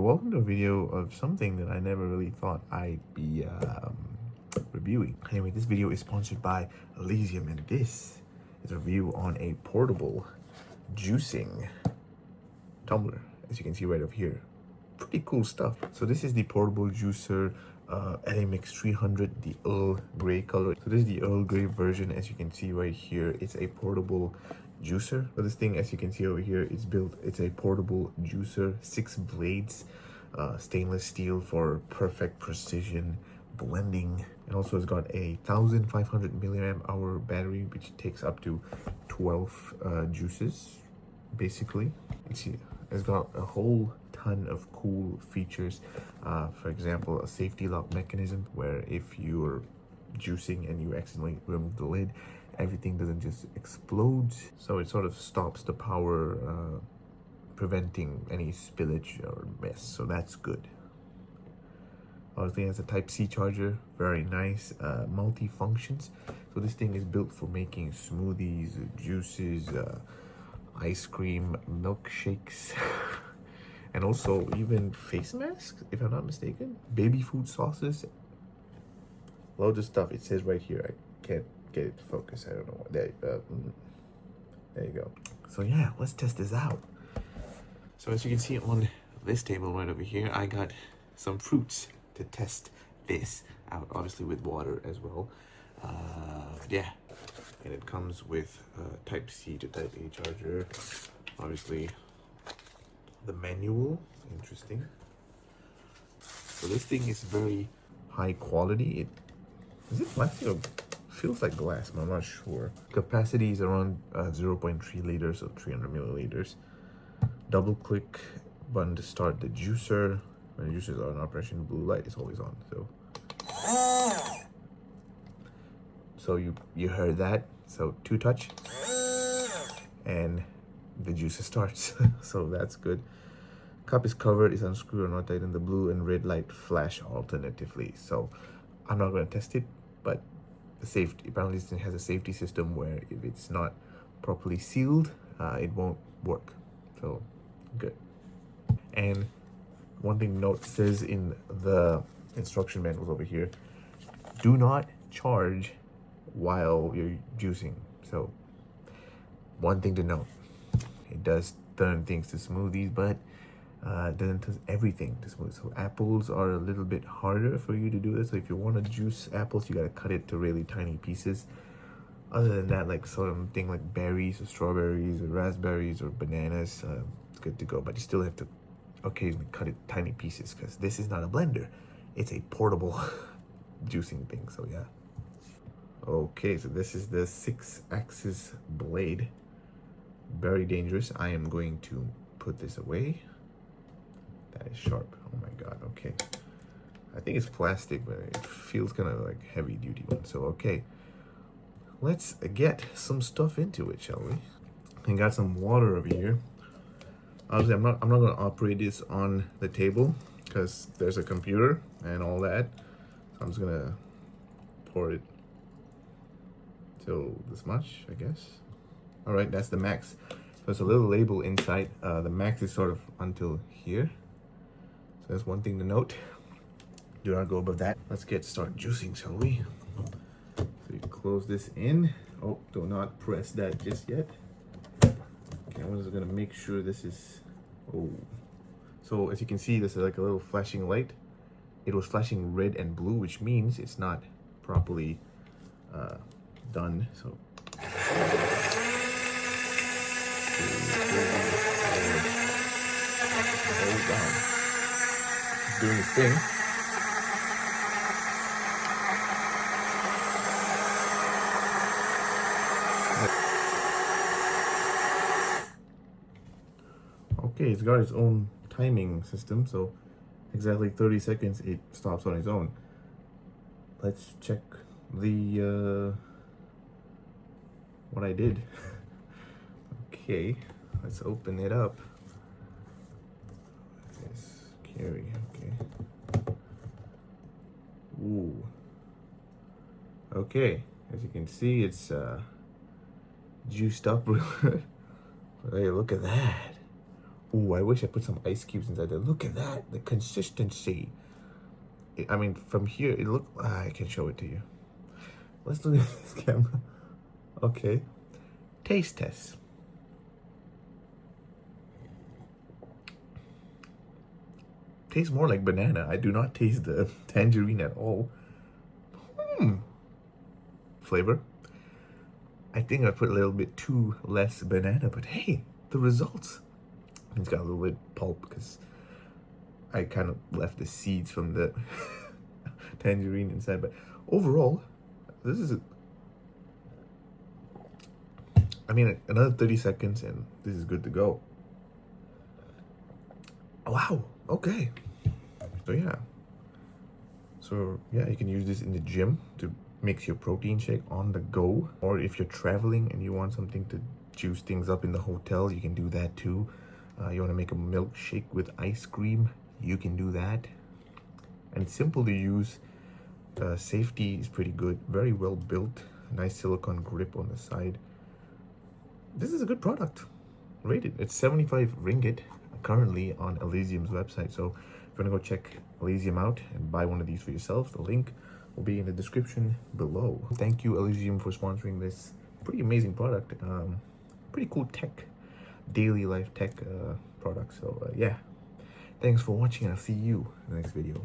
welcome to a video of something that I never really thought I'd be reviewing. Anyway, this video is sponsored by Elysium, and this is a review on a portable juicing tumbler, as you can see right over here. Pretty cool stuff. So this is the portable juicer Elymix 300, the Earl Grey color. So this is the Earl Grey version, as you can see right here. It's a portable juicer. So this thing, as you can see over here, is built. It's a portable juicer, 6 blades, stainless steel for perfect precision blending. It also has got a 1500 milliamp hour battery, which takes up to 12 juices, basically. It's got a whole ton of cool features. For example, a safety lock mechanism where if you're juicing and you accidentally remove the lid, everything doesn't just explode. So it sort of stops the power, preventing any spillage or mess. So that's good. Obviously, it has a Type-C charger, very nice, multi-functions. So this thing is built for making smoothies, juices, ice cream, milkshakes, and also even face masks, if I'm not mistaken. Baby food sauces, loads of stuff. It says right here. I can't get it to focus. I don't know what. There you go. So yeah, let's test this out. So as you can see on this table right over here, I got some fruits to test this out, obviously with water as well. Yeah, and it comes with Type-C to Type-A charger. Obviously, the manual, interesting. So this thing is very high quality. Is it plastic or feels like glass? But I'm not sure. Capacity is around 0.3 liters, so 300 milliliters. Double click button to start the juicer. When the juicers are in operation, blue light is always on. So you heard that. So 2 touch and the juicer starts. So that's good. Cup is covered, is unscrewed or not tightened. The blue and red light flash alternatively. So I'm not going to test it, but the safety, apparently this has a safety system where if it's not properly sealed, it won't work. So good. And one thing to note, says in the instruction manuals over here, do not charge while you're juicing. So one thing to note, it does certain things to smoothies, but it doesn't do everything to smoothies. So apples are a little bit harder for you to do this. So if you want to juice apples, you got to cut it to really tiny pieces. Other than that, like something like berries or strawberries or raspberries or bananas, it's good to go. But you still have to occasionally cut it tiny pieces, because this is not a blender. It's a portable juicing thing. So yeah. Okay, so this is the 6-axis blade. Very dangerous. I am going to put this away. That is sharp. Oh my god. Okay, I think it's plastic, but it feels kind of like heavy duty one. So okay, let's get some stuff into it, shall we? I got some water over here. Obviously, I'm not going to operate this on the table because there's a computer and all that. So I'm just gonna pour it till this much, I guess. All right, that's the max. So there's a little label inside. The max is sort of until here. So that's one thing to note. Do not go above that. Let's start juicing, shall we? So you close this in. Oh, do not press that just yet. Okay, I'm just gonna make sure this is. Oh, so as you can see, this is like a little flashing light. It was flashing red and blue, which means it's not properly done. So it's doing its thing. Okay, it's got its own timing system, so exactly 30 seconds it stops on its own. Let's check the what I did. Okay, let's open it up. Yes, carry. Okay. Ooh. Okay, as you can see, it's juiced up real good. Hey, look at that. Ooh, I wish I put some ice cubes inside there. Look at that, the consistency. I mean, from here, it look. I can show it to you. Let's look at this camera. Okay. Taste test. Tastes more like banana. I do not taste the tangerine at all. Flavor. I think I put a little bit too less banana, but hey, the results. It's got a little bit pulp because I kind of left the seeds from the tangerine inside. But overall, this is I mean, another 30 seconds and this is good to go. Wow, okay. So yeah, you can use this in the gym to mix your protein shake on the go. Or if you're traveling and you want something to juice things up in the hotel, you can do that too. You want to make a milkshake with ice cream, you can do that. And it's simple to use. Safety is pretty good, very well built, nice silicone grip on the side. This is a good product. Rated. It's 75 ringgit currently on Elysium's website. So if you want to go check Elysium out and buy one of these for yourself, the link will be in the description below. Thank you, Elysium, for sponsoring this pretty amazing product. Pretty cool tech, daily life tech product. So yeah, thanks for watching and I'll see you in the next video.